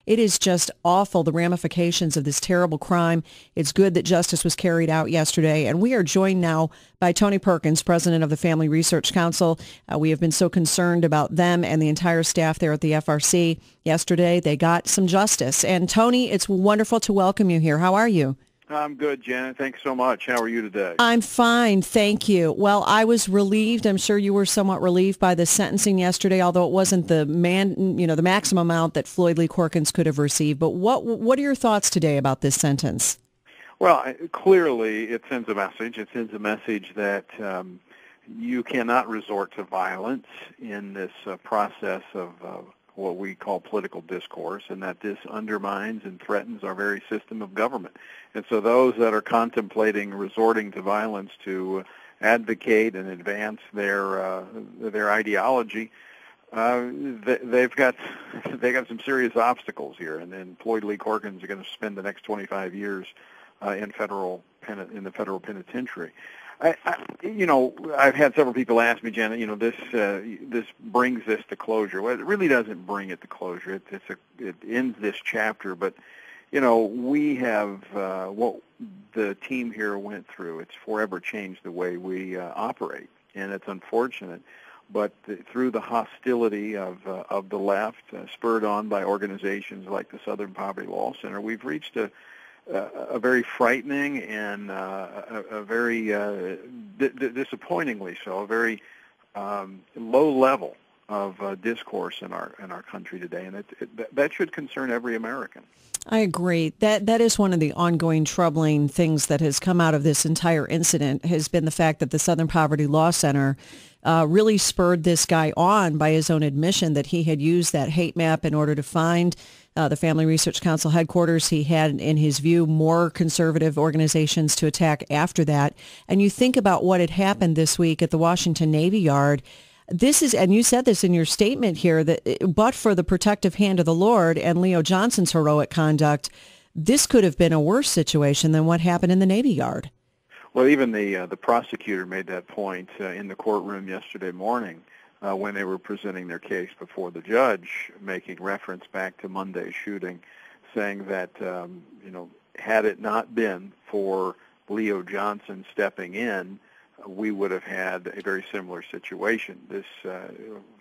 It is just awful, the ramifications of this terrible crime. It's good that justice was carried out yesterday. And we are joined now by Tony Perkins, president of the Family Research Council. We have been so concerned about them and the entire staff there at the FRC. Yesterday, they got some justice. And Tony, it's wonderful to welcome you here. How are you? I'm good, Janet. Thanks so much. How are you today? I'm fine, thank you. Well, I was relieved. I'm sure you were somewhat relieved by the sentencing yesterday, although it wasn't the maximum amount that Floyd Corkins could have received. But what are your thoughts today about this sentence? Well, clearly it sends a message. It sends a message that you cannot resort to violence in this process of what we call political discourse, and that this undermines and threatens our very system of government. And so those that are contemplating resorting to violence to advocate and advance their ideology, they've got some serious obstacles here. And then Floyd Corkins is going to spend the next 25 years in the federal penitentiary. I've had several people ask me, Janet, this brings this to closure. Well, it really doesn't bring it to closure. It ends this chapter, but we have what the team here went through. It's forever changed the way we operate, and it's unfortunate. But through the hostility of the left, spurred on by organizations like the Southern Poverty Law Center, we've reached a very frightening and a very disappointingly so, a very low level of discourse in our country today, and that should concern every American. I agree. That is one of the ongoing troubling things that has come out of this entire incident has been the fact that the Southern Poverty Law Center really spurred this guy on by his own admission that he had used that hate map in order to find the Family Research Council headquarters. He had, in his view, more conservative organizations to attack after that. And you think about what had happened this week at the Washington Navy Yard. This is, and you said this in your statement here, that but for the protective hand of the Lord and Leo Johnson's heroic conduct, this could have been a worse situation than what happened in the Navy Yard. Well, even the prosecutor made that point in the courtroom yesterday morning when they were presenting their case before the judge, making reference back to Monday's shooting, saying that had it not been for Leo Johnson stepping in, we would have had a very similar situation. This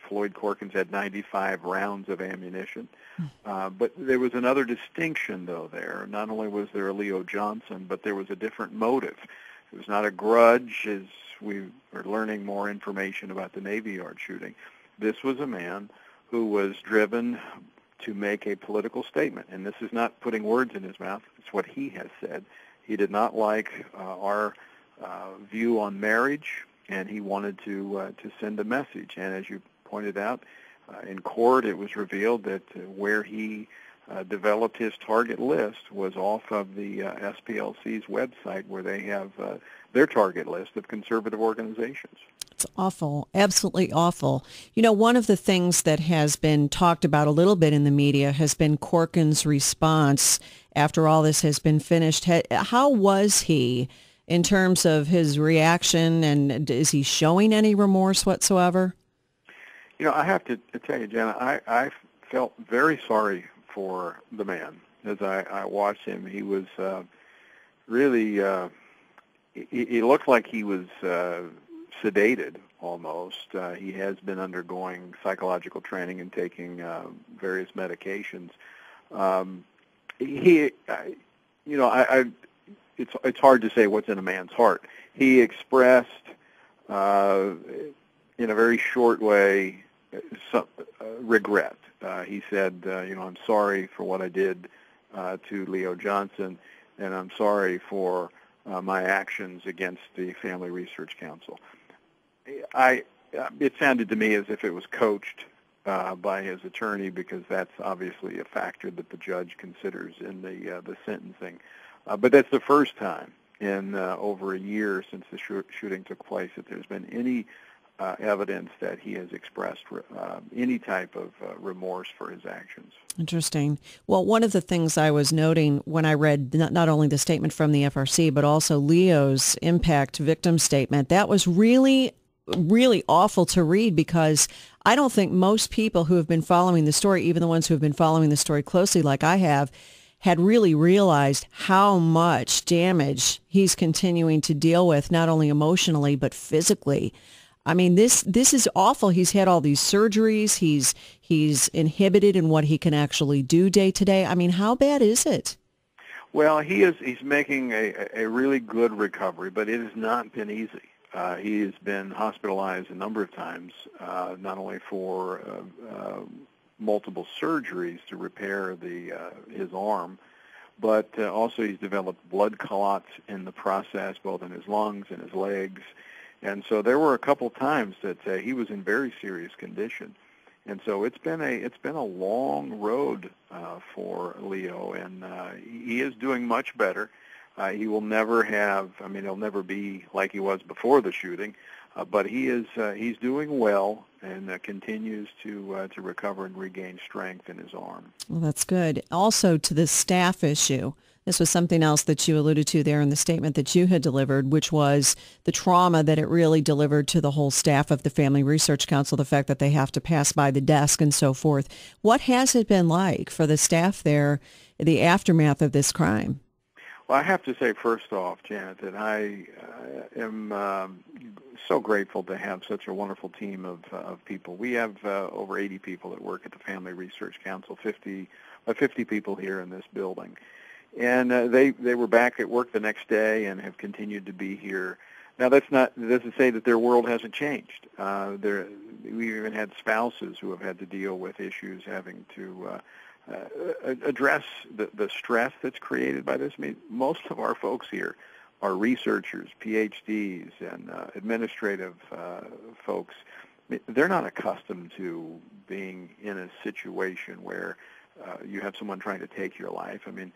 Floyd Corkins had 95 rounds of ammunition, but there was another distinction, though, there. Not only was there a Leo Johnson, but there was a different motive. It was not a grudge, as we are learning more information about the Navy Yard shooting. This was a man who was driven to make a political statement, and this is not putting words in his mouth. It's what he has said. He did not like our view on marriage, and he wanted to send a message. And as you pointed out, in court it was revealed that where he developed his target list was off of the SPLC's website, where they have their target list of conservative organizations. It's awful, absolutely awful. One of the things that has been talked about a little bit in the media has been Corkins' response after all this has been finished. How was he in terms of his reaction, and is he showing any remorse whatsoever? I have to tell you, Jenna, I felt very sorry for the man as I watched him. He was really, he looked like he was sedated almost. He has been undergoing psychological training and taking various medications. It's hard to say what's in a man's heart. He expressed in a very short way some regret. He said, I'm sorry for what I did to Leo Johnson, and I'm sorry for my actions against the Family Research Council. It sounded to me as if it was coached by his attorney, because that's obviously a factor that the judge considers in the sentencing. But that's the first time in over a year since the shooting took place that there's been any evidence that he has expressed any type of remorse for his actions. Interesting. Well, one of the things I was noting when I read not only the statement from the FRC, but also Leo's impact victim statement, that was really really awful to read, because I don't think most people who have been following the story, even the ones who have been following the story closely like I have, had really realized how much damage he's continuing to deal with, not only emotionally, but physically. I mean, this is awful. He's had all these surgeries. He's inhibited in what he can actually do day to day. I mean, how bad is it? Well, he's making a really good recovery, but it has not been easy. He has been hospitalized a number of times, not only for multiple surgeries to repair his arm, but also he's developed blood clots in the process, both in his lungs and his legs. And so there were a couple times that he was in very serious condition. And so it's been a long road for Leo, and he is doing much better. He will never he'll never be like he was before the shooting, but he's doing well and continues to recover and regain strength in his arm. Well, that's good. Also, to the staff issue, this was something else that you alluded to there in the statement that you had delivered, which was the trauma that it really delivered to the whole staff of the Family Research Council, the fact that they have to pass by the desk and so forth. What has it been like for the staff there, the aftermath of this crime? Well, I have to say, first off, Janet, that I am so grateful to have such a wonderful team of people. We have over 80 people that work at the Family Research Council, 50 people here in this building. And they were back at work the next day and have continued to be here. Now, that doesn't say that their world hasn't changed. We even had spouses who have had to deal with issues having to address the stress that's created by this. I mean, most of our folks here are researchers, PhDs, and administrative folks. They're not accustomed to being in a situation where you have someone trying to take your life. I mean,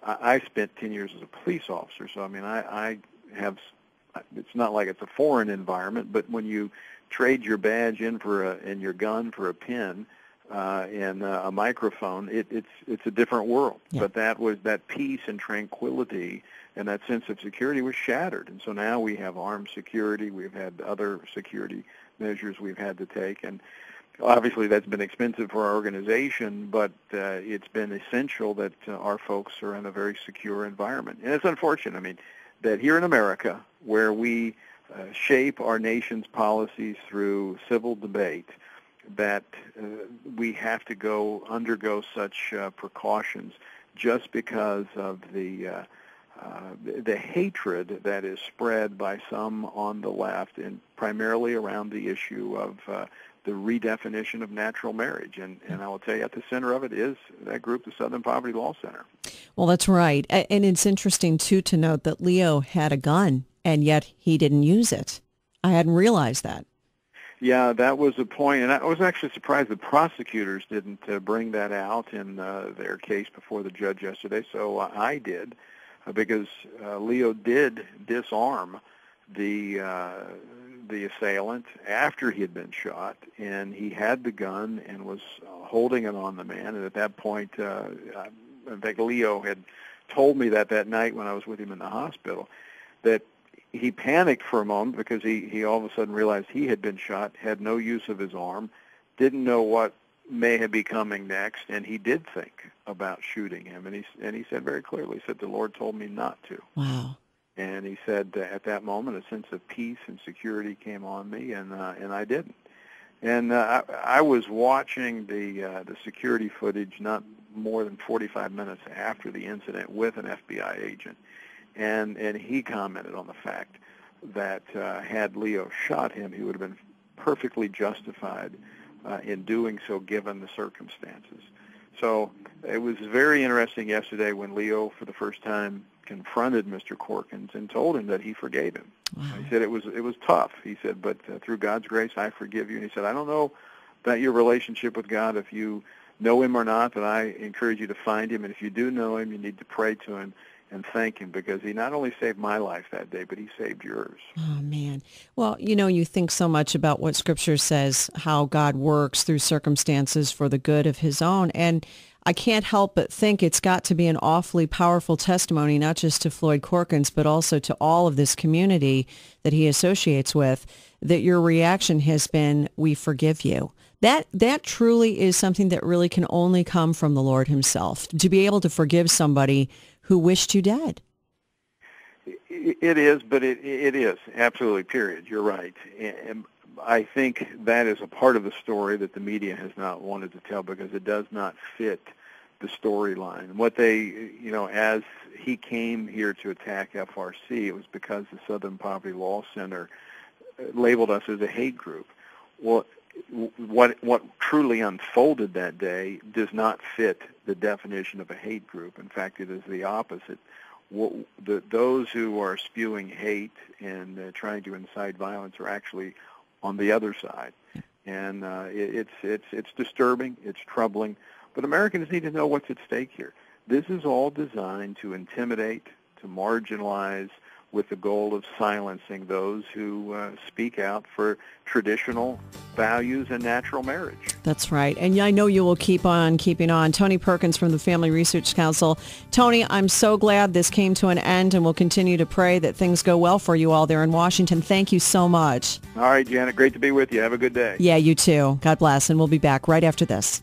I spent 10 years as a police officer, so I mean, I have. It's not like it's a foreign environment, but when you trade your badge in and your gun for a pen and a microphone, it's a different world. Yeah. But that peace and tranquility and that sense of security was shattered, and so now we have armed security. We've had other security measures we've had to take, and obviously that's been expensive for our organization, but it's been essential that our folks are in a very secure environment. And it's unfortunate, I mean, that here in America, where we shape our nation's policies through civil debate, that we have to undergo such precautions just because of the hatred that is spread by some on the left, and primarily around the issue of the redefinition of natural marriage. And I will tell you, at the center of it is that group, the Southern Poverty Law Center. Well, that's right. And it's interesting, too, to note that Leo had a gun, and yet he didn't use it. I hadn't realized that. Yeah, that was a point, and I was actually surprised the prosecutors didn't bring that out in their case before the judge yesterday, so I did, because Leo did disarm the assailant after he had been shot, and he had the gun and was holding it on the man. And at that point, in fact, Leo had told me that night when I was with him in the hospital, that he panicked for a moment because he all of a sudden realized he had been shot, had no use of his arm, didn't know what may have been coming next, and he did think about shooting him. And he said very clearly, he said, "The Lord told me not to." Wow. And he said at that moment a sense of peace and security came on me, and I didn't. And I was watching the security footage not more than 45 minutes after the incident with an FBI agent, and he commented on the fact that had Leo shot him, he would have been perfectly justified in doing so given the circumstances. So it was very interesting yesterday when Leo, for the first time, confronted Mr. Corkins and told him that he forgave him. Wow. He said it was tough. He said, but through God's grace, I forgive you. And he said, I don't know about your relationship with God, if you know him or not, but I encourage you to find him. And if you do know him, you need to pray to him and thank him, because he not only saved my life that day, but he saved yours. Oh, man. Well, you think so much about what Scripture says, how God works through circumstances for the good of his own. And I can't help but think it's got to be an awfully powerful testimony, not just to Floyd Corkins, but also to all of this community that he associates with, that your reaction has been, we forgive you. That truly is something that really can only come from the Lord himself, to be able to forgive somebody who wished you dead. It is, but it is, absolutely, period. You're right. And I think that is a part of the story that the media has not wanted to tell because it does not fit the storyline. What they, as he came here to attack FRC, it was because the Southern Poverty Law Center labeled us as a hate group. Well, what truly unfolded that day does not fit the definition of a hate group. In fact, it is the opposite. Those who are spewing hate and trying to incite violence are actually on the other side, and it's disturbing, it's troubling, but Americans need to know what's at stake here. This is all designed to intimidate, to marginalize, with the goal of silencing those who speak out for traditional values and natural marriage. That's right. And I know you will keep on keeping on. Tony Perkins from the Family Research Council. Tony, I'm so glad this came to an end, and we'll continue to pray that things go well for you all there in Washington. Thank you so much. All right, Janet, great to be with you. Have a good day. Yeah, you too. God bless. And we'll be back right after this.